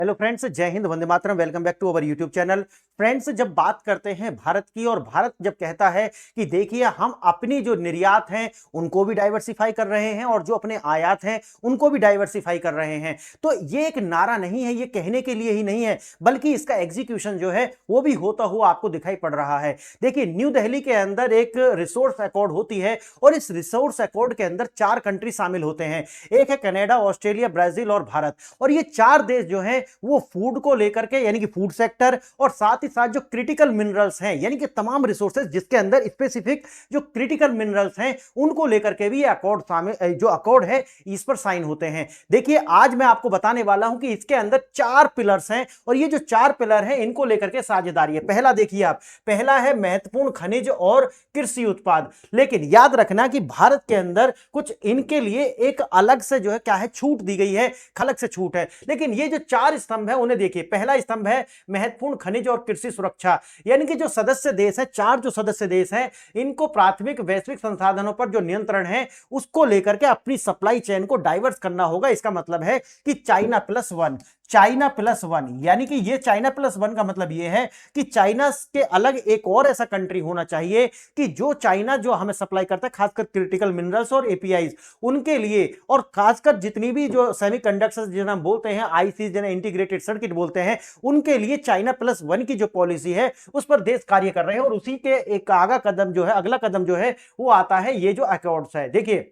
Hello friends, जय हिंद, वंदे मातरम। Welcome back to our YouTube channel. Friends, जब बात करते हैं भारत की और भारत जब कहता है कि देखिए हम अपनी जो निर्यात हैं उनको भी डाइवर्सिफाई कर रहे हैं और जो अपने आयात हैं उनको भी डाइवर्सिफाई कर रहे हैं, तो ये एक नारा नहीं है, ये कहने के लिए ही नहीं है, बल्कि इसका एग्जीक्यूशन जो है वो भी होता हुआ आपको दिखाई पड़ रहा है। देखिए, न्यू दिल्ली के अंदर एक रिसोर्स अकॉर्ड होती है और इस रिसोर्स अकॉर्ड के अंदर 4 कंट्री शामिल होते हैं। एक है कनाडा, ऑस्ट्रेलिया, ब्राजील और भारत। और ये 4 देश जो है वो फूड को लेकर के, यानी कि फूड सेक्टर, और साथ ही साथ जो क्रिटिकल मिनरल्स हैं, यानी कि तमाम रिसोर्सेज जिसके अंदर स्पेसिफिक जो क्रिटिकल मिनरल्स हैं उनको लेकर के भी ये अकॉर्ड शामिल, जो अकॉर्ड है इस पर साइन होते हैं। देखिए, आज मैं आपको बताने वाला हूं कि इसके अंदर 4 पिलर्स हैं और ये जो 4 पिलर हैं इनको लेकर के साझेदारी है। पहला देखिए आप, पहला है महत्वपूर्ण खनिज और कृषि उत्पाद। लेकिन याद रखना कि भारत के अंदर कुछ इनके लिए एक अलग से जो है क्या है, छूट दी गई है, अलग से छूट है। लेकिन ये जो 4 स्तंभ है उन्हें देखिए। पहला स्तंभ है महत्वपूर्ण खनिज और कृषि सुरक्षा, यानी कि जो सदस्य देश है, 4 जो सदस्य देश हैं, इनको प्राथमिक वैश्विक संसाधनों पर जो नियंत्रण है उसको लेकर के अपनी सप्लाई चेन को डाइवर्स करना होगा। इसका मतलब है कि China plus one, China plus one, यानी कि ये चाइना प्लस वन का मतलब ये है कि चाइना के अलग एक और ऐसा कंट्री होना चाहिए कि जो चाइना जो हमें सप्लाई करता है, खासकर क्रिटिकल मिनरल्स और एपीआईज उनके लिए, और खासकर जितनी भी जो सेमीकंडक्टर्स जिन्हें हम बोलते हैं, आईसी जिन्हें इंटीग्रेटेड सर्किट बोलते हैं, उनके लिए चाइना प्लस वन की जो पॉलिसी है उस पर देश कार्य कर रहे हैं। और उसी के एक आगा कदम जो है, अगला कदम जो है वो आता है ये जो अकॉर्ड्स है। देखिए,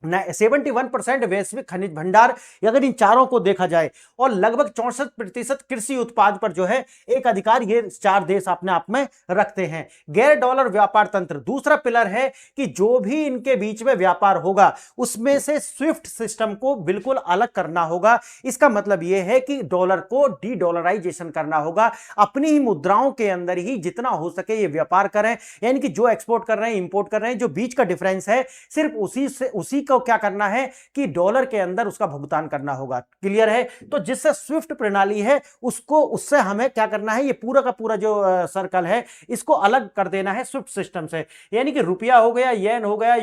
71% वैश्विक खनिज भंडार, अगर इन चारों को देखा जाए, और लगभग 64% कृषि उत्पाद पर जो है एक अधिकार ये 4 देश अपने आप में रखते हैं। गैर डॉलर व्यापार तंत्र दूसरा पिलर है कि जो भी इनके बीच में व्यापार होगा उसमें से स्विफ्ट सिस्टम को बिल्कुल अलग करना होगा। इसका मतलब यह है कि डॉलर को डी डॉलराइजेशन करना होगा, अपनी ही मुद्राओं के अंदर ही जितना हो सके ये व्यापार करें, यानी कि जो एक्सपोर्ट कर रहे हैं, इंपोर्ट कर रहे हैं, जो बीच का डिफरेंस है सिर्फ उसी को क्या करना है कि डॉलर के अंदर उसका भुगतान करना होगा। क्लियर है? तो जिससे स्विफ्ट प्रणाली है उसको, उससे हमें क्या करना है, ये पूरा का पूरा जो सर्कल है इसको अलग कर देना है स्विफ्ट सिस्टम से। यानी कि रुपया हो गया, येन हो गया,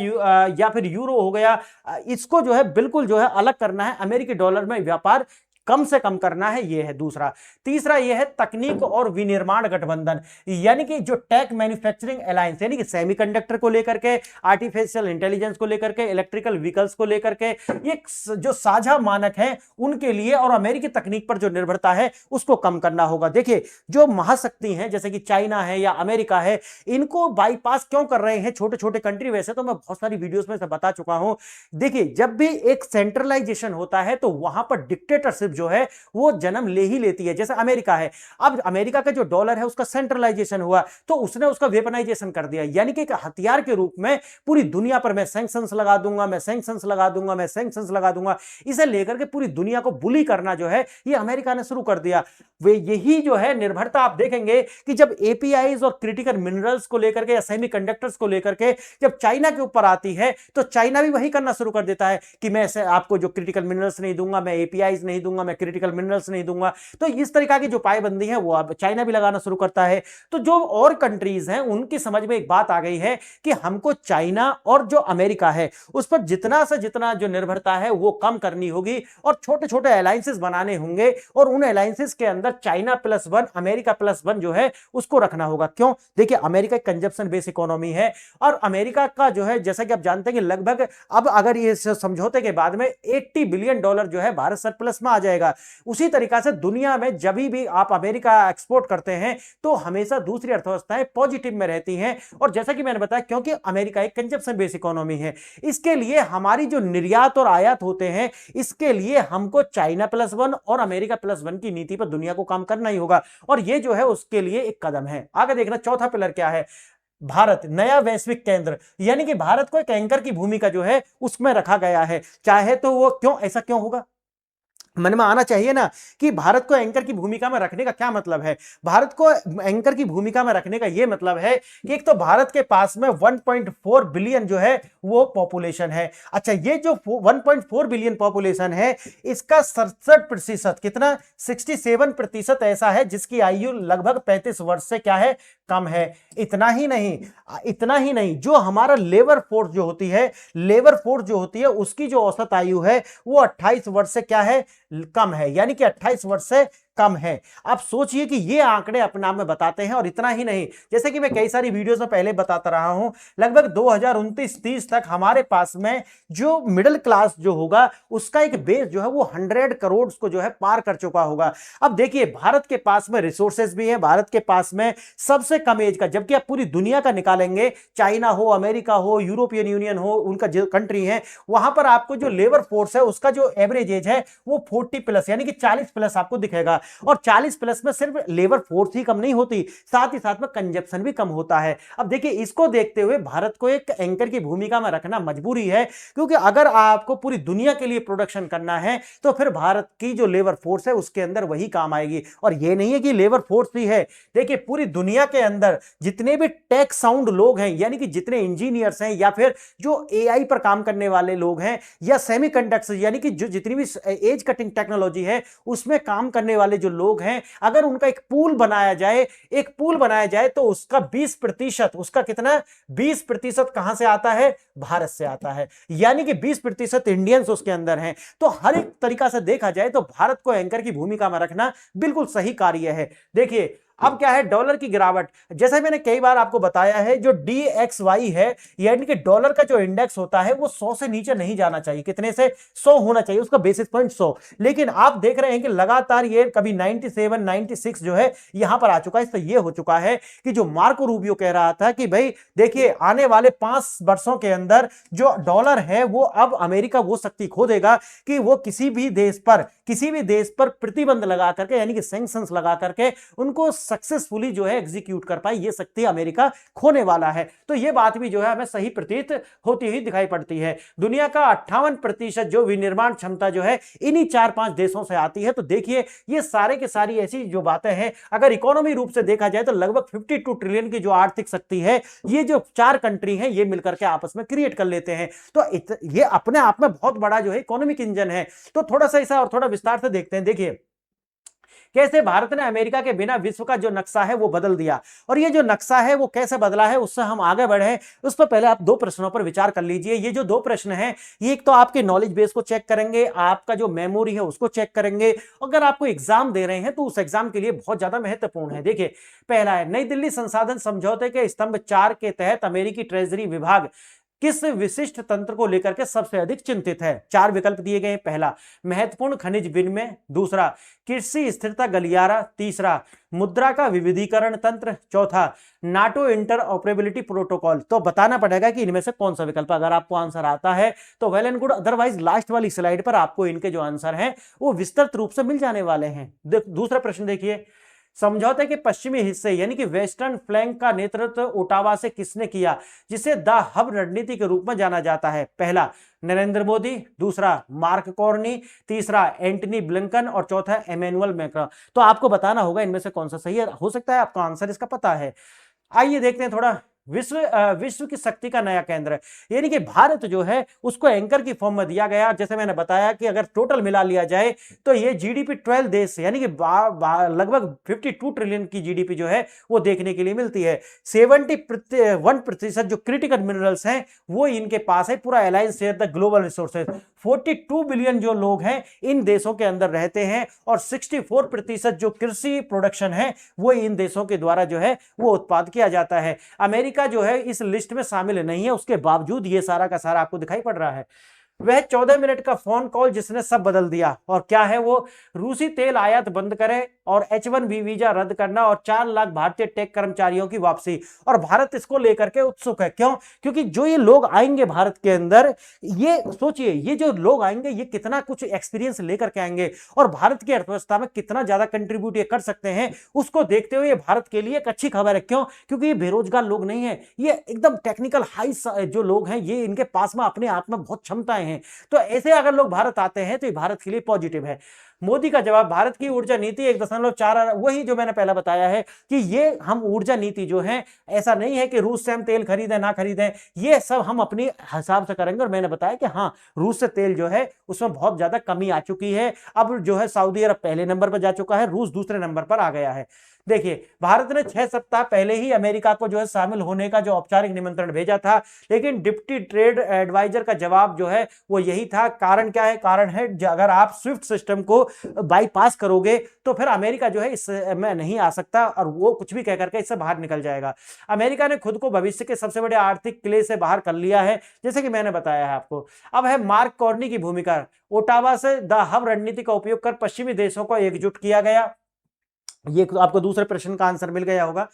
या फिर यूरो हो गया, इसको जो है बिल्कुल जो है अलग करना है, अमेरिकी डॉलर में व्यापार कम से कम करना है, यह है दूसरा। तीसरा यह है तकनीक और विनिर्माण गठबंधन, यानी कि जो टेक मैन्युफैक्चरिंग अलायंस, यानी कि सेमीकंडक्टर को लेकर के, आर्टिफिशियल इंटेलिजेंस को लेकर के, इलेक्ट्रिकल व्हीकल्स को लेकर के, ये जो साझा मानक है उनके लिए, और अमेरिकी तकनीक पर जो निर्भरता है उसको कम करना होगा। देखिए, जो महाशक्ति हैं जैसे कि चाइना है या अमेरिका है, इनको बाईपास क्यों कर रहे हैं छोटे छोटे कंट्री? वैसे तो मैं बहुत सारी वीडियोस में से बता चुका हूं। देखिए, जब भी एक सेंट्रलाइजेशन होता है तो वहां पर डिक्टेटरशिप जो है वो जन्म ले ही लेती है। जैसे अमेरिका है, अब अमेरिका का जो डॉलर है उसका सेंट्रलाइजेशन हुआ तो उसने उसका वेपनाइजेशन कर दिया, यानी कि एक हथियार के रूप में पूरी दुनिया पर मैं सैंक्शंस लगा दूंगा, मैं सैंक्शंस लगा दूंगा, मैं सैंक्शंस लगा दूंगा, इसे लेकर के पूरी दुनिया को बुली करना जो है ये अमेरिका ने शुरू कर दिया। वे यही जो है निर्भरता आप देखेंगे कि जब एपीआईज और क्रिटिकल मिनरल्स को लेकर के या सेमीकंडक्टर्स को लेकर के जब चाइना के ऊपर आती है तो चाइना भी वही करना शुरू कर देता है कि मैं आपको जो क्रिटिकल मिनरल्स नहीं दूंगा, मैं एपीआईज नहीं दूंगा, मैं क्रिटिकल मिनरल्स नहीं दूंगा। तो इस तरीका की जो पायबंदी है वो अब चाइना भी लगाना शुरू करता है। तो जो और कंट्रीज हैं उनकी समझ में एक बात आ गई है कि हमको चाइना और जो अमेरिका है उस पर जितना से जितना जो निर्भरता है वो कम करनी होगी और छोटे छोटे अलायंसेस बनाने होंगे, और उन अलायंसेस के अंदर China plus one, America plus one जो है उसको रखना होगा। क्यों? देखिए, अमेरिका कंजप्शन बेस इकोनॉमी है और अमेरिका का जो है, जैसा कि आप जानते हैं कि लगभग अब अगर ये समझौते के बाद में $80 बिलियन जो है भारत सरप्लस में आ जाएगा। उसी तरीका से दुनिया में जब भी आप अमेरिका एक्सपोर्ट करते हैं तो हमेशा दूसरी अर्थव्यवस्थाएं पॉजिटिव में रहती हैं। और जैसा कि मैंने बताया, क्योंकि अमेरिका एक कंजप्शन बेस इकोनॉमी है, इसके लिए हमारी जो निर्यात और आयात होते हैं इसके लिए हमको चाइना प्लस वन और अमेरिका प्लस वन की नीति पर दुनिया को काम करना ही होगा, और ये जो है उसके लिए एक कदम है। आगे देखना, चौथा पिलर क्या है? भारत नया वैश्विक केंद्र, यानी कि भारत को एक एंकर की भूमिका जो है उसमें रखा गया है। चाहे तो वो क्यों, ऐसा क्यों होगा? मन में आना चाहिए ना कि भारत को एंकर की भूमिका में रखने का क्या मतलब है। भारत को एंकर की भूमिका में रखने का यह मतलब है कि एक तो भारत के पास में 1.4 बिलियन जो है वो पॉपुलेशन है। अच्छा, ये जो 1.4 बिलियन पॉपुलेशन है इसका 67%, कितना, 67% ऐसा है जिसकी आयु लगभग 35 वर्ष से क्या है, कम है। इतना ही नहीं, जो हमारा लेबर फोर्स जो होती है, उसकी जो औसत आयु है वो 28 वर्ष से क्या है, कम है, यानी कि 28 वर्ष से कम है। आप सोचिए कि ये आंकड़े अपने आप में बताते हैं। और इतना ही नहीं, जैसे कि मैं कई सारी वीडियोस में पहले बताता रहा हूं, लगभग 2029-30 तक हमारे पास में जो मिडिल क्लास जो होगा उसका एक बेस जो है वो 100 करोड़ को जो है पार कर चुका होगा। अब देखिए, भारत के पास में रिसोर्सेज भी है, भारत के पास में सबसे कम एज का, जबकि आप पूरी दुनिया का निकालेंगे, चाइना हो, अमेरिका हो, यूरोपियन यूनियन हो, उनका जो कंट्री है, वहां पर आपको जो लेबर फोर्स है उसका जो एवरेज एज है वो 40 प्लस यानी कि 40 प्लस आपको दिखेगा। और 40 प्लस में सिर्फ लेबर फोर्स ही कम नहीं होती, साथ ही साथ में कंजप्शन भी कम होता है। अब देखिए, इसको देखते हुए भारत को एक एंकर की भूमिका में रखना मजबूरी है, क्योंकि अगर आपको पूरी दुनिया के लिए प्रोडक्शन करना है तो फिर भारत की जो लेबर फोर्स है उसके अंदर वही काम आएगी। और ये नहीं है कि लेबर फोर्स ही है, देखिए पूरी दुनिया के अंदर जितने भी टेक साउंड लोग हैं, यानी कि जितने इंजीनियर्स हैं या फिर जो एआई पर काम करने वाले लोग हैं या सेमीकंडक्टर्स यानी कि जो जितनी भी एज कटिंग टेक्नोलॉजी है उसमें काम करने वाले जो लोग हैं, अगर उनका एक पूल बनाया जाए तो उसका 20%, उसका कितना 20% कहां से आता है? भारत से आता है, यानी कि 20% इंडियंस उसके अंदर हैं। तो हर एक तरीका से देखा जाए तो भारत को एंकर की भूमिका में रखना बिल्कुल सही कार्य है। देखिए, अब क्या है, डॉलर की गिरावट, जैसे मैंने कई बार आपको बताया है, जो DXY है यानी कि डॉलर का जो इंडेक्स होता है वो 100 से नीचे नहीं जाना चाहिए। कितने से? 100 होना चाहिए, उसका बेसिस पॉइंट 100। लेकिन आप देख रहे हैं कि लगातार ये कभी 97, 96 जो है यहां पर आ चुका है। इससे ये हो चुका है कि जो मार्को रूबियो कह रहा था कि भाई देखिए, आने वाले 5 वर्षों के अंदर जो डॉलर है वो अब अमेरिका वो शक्ति खो देगा कि वो किसी भी देश पर प्रतिबंध लगा करके यानी कि सैंक्शंस लगा करके उनको सक्सेसफुली जो है एग्जीक्यूट कर पाए, ये शक्ति अमेरिका खोने वाला है। तो ये बात भी जो है हमें सही प्रतीत होती हुई दिखाई पड़ती है। दुनिया का 58% जो विनिर्माण क्षमता जो है इन्हीं 4-5 देशों से आती है। तो देखिए, ये सारे के सारी ऐसी जो बातें हैं, अगर इकोनॉमी रूप से देखा जाए तो लगभग 52 ट्रिलियन की जो आर्थिक शक्ति है ये जो 4 कंट्री हैं ये मिलकर के आपस में क्रिएट कर लेते हैं। तो ये अपने आप में बहुत बड़ा जो है इकोनॉमिक इंजन है। तो थोड़ा सा ऐसा और थोड़ा विस्तार से देखते हैं। देखिए, कैसे भारत ने अमेरिका के बिना विश्व का जो नक्शा है वो बदल दिया, और ये जो नक्शा है वो कैसे बदला है, उससे हम आगे बढ़े उस पर पहले आप 2 प्रश्नों पर विचार कर लीजिए। ये जो 2 प्रश्न हैं, ये एक तो आपके नॉलेज बेस को चेक करेंगे, आपका जो मेमोरी है उसको चेक करेंगे। अगर आपको एग्जाम दे रहे हैं तो उस एग्जाम के लिए बहुत ज्यादा महत्वपूर्ण है। देखिए, पहला है, नई दिल्ली संसाधन समझौते के स्तंभ 4 के तहत अमेरिकी ट्रेजरी विभाग किस विशिष्ट तंत्र को लेकर के सबसे अधिक चिंतित है? 4 विकल्प दिए गए हैं। पहला, महत्वपूर्ण खनिज विनिमय, दूसरा, कृषि स्थिरता गलियारा, तीसरा, मुद्रा का विविधीकरण तंत्र, चौथा, नाटो इंटर ऑपरेबिलिटी प्रोटोकॉल। तो बताना पड़ेगा कि इनमें से कौन सा विकल्प। अगर आपको आंसर आता है तो well and good, otherwise last वाली स्लाइड पर आपको इनके जो आंसर हैं वो विस्तृत रूप से मिल जाने वाले हैं। दूसरा प्रश्न देखिए, समझौते के पश्चिमी हिस्से यानी कि वेस्टर्न फ्लैंक का नेतृत्व ओटावा से किसने किया, जिसे द हब रणनीति के रूप में जाना जाता है? पहला, नरेंद्र मोदी, दूसरा, मार्क कार्नी, तीसरा, एंटनी ब्लिंकन और चौथा, इमैनुअल मैक्रोन। तो आपको बताना होगा इनमें से कौन सा सही है। हो सकता है आपका आंसर इसका पता है। आइए देखते हैं थोड़ा। विश्व की शक्ति का नया केंद्र, यानी कि भारत जो है उसको एंकर की फॉर्म में दिया गया। जैसे मैंने बताया कि अगर टोटल मिला लिया जाए तो ये जीडीपी 12 देश यानी कि लगभग 52 ट्रिलियन की जीडीपी जो है वो देखने के लिए मिलती है। 71% जो क्रिटिकल मिनरल्स हैं वो इनके पास है। पूरा alliance share the global resources. 42 billion जो लोग हैं इन देशों के अंदर रहते हैं, और 64% जो कृषि प्रोडक्शन है वो इन देशों के द्वारा जो है वो उत्पाद किया जाता है। अमेरिका जो है इस लिस्ट में शामिल नहीं है, उसके बावजूद ये सारा का सारा आपको दिखाई पड़ रहा है। वह 14 मिनट का फोन कॉल जिसने सब बदल दिया, और क्या है वो? रूसी तेल आयात बंद करें और H1B वीजा रद्द करना और 4 लाख भारतीय टेक कर्मचारियों की वापसी। और भारत इसको लेकर के उत्सुक है। क्यों? क्योंकि जो ये लोग आएंगे भारत के अंदर, ये सोचिए, ये जो लोग आएंगे ये कितना कुछ एक्सपीरियंस लेकर के आएंगे और भारत की अर्थव्यवस्था में कितना ज्यादा कंट्रीब्यूट ये कर सकते हैं, उसको देखते हुए भारत के लिए एक अच्छी खबर है। क्यों? क्योंकि ये बेरोजगार लोग नहीं है, ये एकदम टेक्निकल हाई जो लोग हैं, ये इनके पास में अपने आप में बहुत क्षमताएं हैं। तो ऐसे अगर लोग भारत आते हैं तो ये भारत के लिए पॉजिटिव है। मोदी का जवाब, भारत की ऊर्जा नीति 1.4, वही जो मैंने पहले बताया है कि ये हम ऊर्जा नीति जो है, ऐसा नहीं है कि रूस से हम तेल खरीदें ना खरीदें, ये सब हम अपनी हिसाब से करेंगे। और मैंने बताया कि हाँ, रूस से तेल जो है उसमें बहुत ज्यादा कमी आ चुकी है। अब जो है सऊदी अरब पहले नंबर पर जा चुका है, रूस दूसरे नंबर पर आ गया है। देखिए, भारत ने 6 सप्ताह पहले ही अमेरिका को जो है शामिल होने का जो औपचारिक निमंत्रण भेजा था, लेकिन डिप्टी ट्रेड एडवाइजर का जवाब जो है वो यही था। कारण क्या है? कारण है अगर आप स्विफ्ट सिस्टम को बाईपास करोगे तो फिर अमेरिका जो है इसमें नहीं आ सकता और वो कुछ भी कह करके इससे बाहर निकल जाएगा। अमेरिका ने खुद को भविष्य के सबसे बड़े आर्थिक किले से बाहर कर लिया है, जैसे कि मैंने बताया है आपको। अब है मार्क कार्नी की भूमिका। ओटावा से द हब रणनीति का उपयोग कर पश्चिमी देशों को एकजुट किया गया। ये आपको दूसरे प्रश्न का आंसर मिल गया होगा।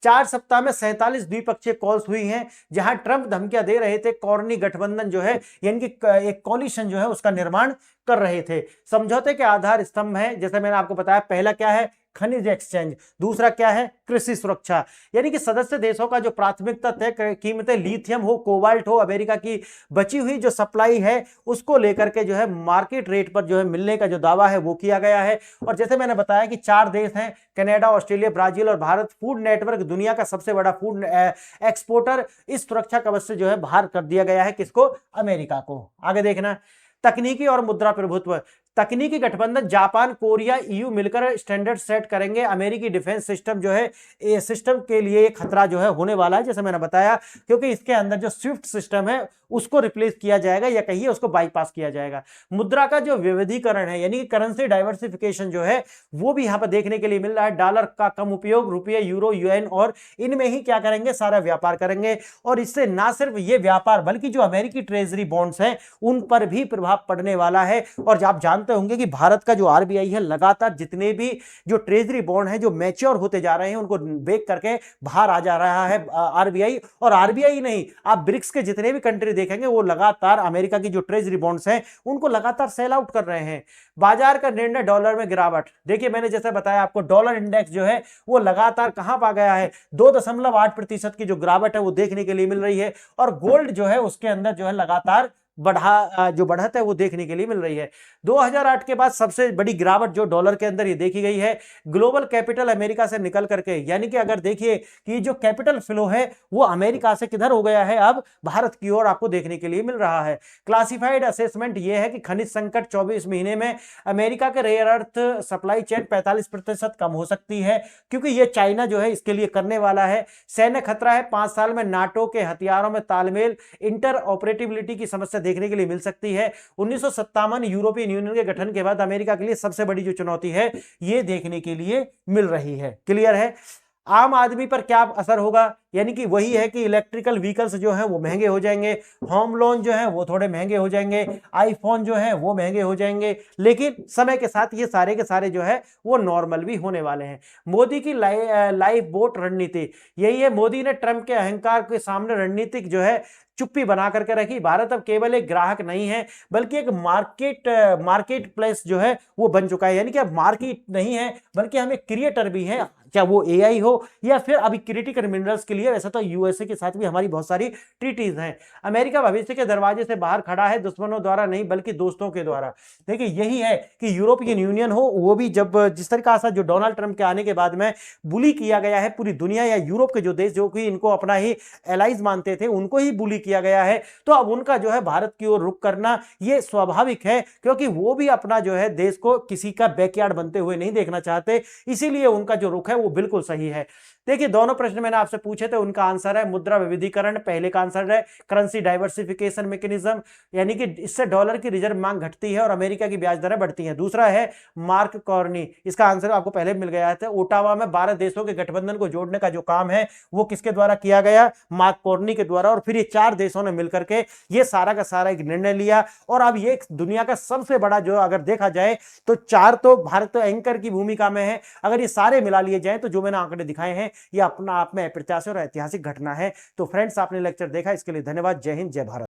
4 सप्ताह में 47 द्विपक्षीय कॉल्स हुई हैं, जहां ट्रंप धमकियां दे रहे थे, कॉर्नी गठबंधन जो है यानी कि एक कॉलिशन जो है उसका निर्माण कर रहे थे। समझौते के आधार स्तंभ हैं, जैसे मैंने आपको बताया, पहला क्या है? खनिज एक्सचेंज। दूसरा क्या है? कृषि सुरक्षा। यानी कि सदस्य देशों का जो प्राथमिकता तय कीमतें, लिथियम हो, कोबाल्ट हो, अमेरिका की बची हुई जो सप्लाई है उसको लेकर के जो है मार्केट रेट पर जो है मिलने का जो दावा है वो किया गया है। और जैसे मैंने बताया कि 4 देश हैं, कनाडा, ऑस्ट्रेलिया, ब्राजील और भारत। फूड नेटवर्क दुनिया का सबसे बड़ा फूड एक्सपोर्टर। इस सुरक्षा कवच से जो है बाहर कर दिया गया है किसको? अमेरिका को। आगे देखना, तकनीकी और मुद्रा प्रभुत्व। तकनीकी गठबंधन जापान, कोरिया, ईयू मिलकर स्टैंडर्ड सेट करेंगे। अमेरिकी डिफेंस सिस्टम जो है, ये सिस्टम के लिए खतरा जो है होने वाला है, जैसे मैंने बताया, क्योंकि इसके अंदर जो स्विफ्ट सिस्टम है उसको रिप्लेस किया जाएगा या कहिए उसको बाईपास किया जाएगा। मुद्रा का जो विविधीकरण है यानी कि करेंसी डाइवर्सिफिकेशन जो है वो भी यहां पर देखने के लिए मिल रहा है। डॉलर का कम उपयोग, रुपये, यूरो, यूएन और इनमें ही क्या करेंगे? सारा व्यापार करेंगे। और इससे ना सिर्फ ये व्यापार बल्कि जो अमेरिकी ट्रेजरी बॉन्ड्स हैं उन पर भी प्रभाव पड़ने वाला है। और आप जानते होंगे कि भारत का जो आरबीआई है लगातार जितने भी जो ट्रेजरी बॉन्ड है जो मैच्योर होते जा रहे हैं उनको बेच करके बाहर आ जा रहा है आरबीआई। और आरबीआई नहीं, आप ब्रिक्स के जितने भी कंट्री देखेंगे वो लगातार अमेरिका की जो ट्रेजरी बॉन्ड्स हैं उनको लगातार सेल आउट कर रहे हैं। बाजार का निर्णय, डॉलर में गिरावट। देखिए, मैंने जैसे बताया आपको, डॉलर इंडेक्स जो है वो लगातार कहां पा गया है? 2.8% की जो गिरावट है वो देखने के लिए मिल रही है। और गोल्ड जो है उसके अंदर जो है लगातार जो बढ़त है वो देखने के लिए मिल रही है। 2008 के बाद सबसे बड़ी गिरावट जो डॉलर के अंदर ये देखी गई है। ग्लोबल कैपिटल अमेरिका से निकल करके, यानी कि अगर देखिए कि जो कैपिटल फ्लो है वो अमेरिका से किधर हो गया है? अब भारत की ओर आपको देखने के लिए मिल रहा है। क्लासिफाइड असेसमेंट ये है कि खनिज संकट 24 महीने में अमेरिका के रेयर अर्थ सप्लाई चेन 45% कम हो सकती है, क्योंकि ये चाइना जो है इसके लिए करने वाला है। सैन्य खतरा है, 5 साल में नाटो के हथियारों में तालमेल, इंटर ऑपरेटिबिलिटी की समस्या देखने के लिए मिल सकती है। 1957 यूरोपियन यूनियन के गठन के बाद अमेरिका के लिए सबसे बड़ी जो चुनौती है ये देखने के लिए मिल रही है। क्लियर है? आम आदमी पर क्या असर होगा? यानी कि वही है कि इलेक्ट्रिकल व्हीकल्स जो हैं वो महंगे हो जाएंगे, होम लोन जो है वो थोड़े महंगे हो जाएंगे, आईफोन जो है वो महंगे हो जाएंगे, लेकिन समय के साथ ये सारे के सारे जो है वो नॉर्मल भी होने वाले हैं। मोदी की लाइफ बोट रणनीति, यही है। मोदी ने ट्रंप के अहंकार के सामने रणनीतिक जो है चुप्पी बना करके रखी। भारत अब केवल एक ग्राहक नहीं है बल्कि एक मार्केट प्लेस जो है वो बन चुका है। यानी कि अब मार्केट नहीं है बल्कि हम एक क्रिएटर भी हैं, चाहे वो एआई हो या फिर अभी क्रिटिकल मिनरल्स के लिए। वैसे तो यूएसए के साथ भी हमारी बहुत सारी ट्रीटीज हैं। अमेरिका भविष्य के दरवाजे से बाहर खड़ा है, दुश्मनों द्वारा नहीं बल्कि दोस्तों के द्वारा। देखिए, यही है कि यूरोपियन यूनियन हो वो भी जब जिस तरीका से जो डोनाल्ड ट्रंप के आने के बाद में बुली किया गया है पूरी दुनिया या यूरोप के जो देश जो कि इनको अपना ही एलाइज मानते थे उनको ही बुली किया गया है, तो अब उनका जो है भारत की ओर रुख करना ये स्वाभाविक है, क्योंकि वो भी अपना जो है देश को किसी का बैकयार्ड बनते हुए नहीं देखना चाहते। इसीलिए उनका जो रुख है वो बिल्कुल सही है। देखिए, दोनों प्रश्न मैंने आपसे पूछे थे, उनका आंसर है मुद्रा विविधीकरण। पहले का आंसर है करेंसी डाइवर्सिफिकेशन मैकेनिज्म, यानी कि इससे डॉलर की रिजर्व मांग घटती है और अमेरिका की ब्याज दरें बढ़ती हैं। दूसरा है मार्क कार्नी, इसका आंसर आपको पहले मिल गया था। ओटावा में 12 देशों के गठबंधन को जोड़ने का जो काम है वो किसके द्वारा किया गया? मार्क कार्नी के द्वारा। और फिर ये 4 देशों ने मिलकर के ये सारा का सारा एक निर्णय लिया। और अब ये दुनिया का सबसे बड़ा जो अगर देखा जाए तो 4 तो भारत एंकर की भूमिका में है। अगर ये सारे मिला लिए जाए तो जो मैंने आंकड़े दिखाए हैं ये अपना आप में अप्रत्याशित और ऐतिहासिक घटना है। तो फ्रेंड्स, आपने लेक्चर देखा, इसके लिए धन्यवाद। जय हिंद, जय भारत।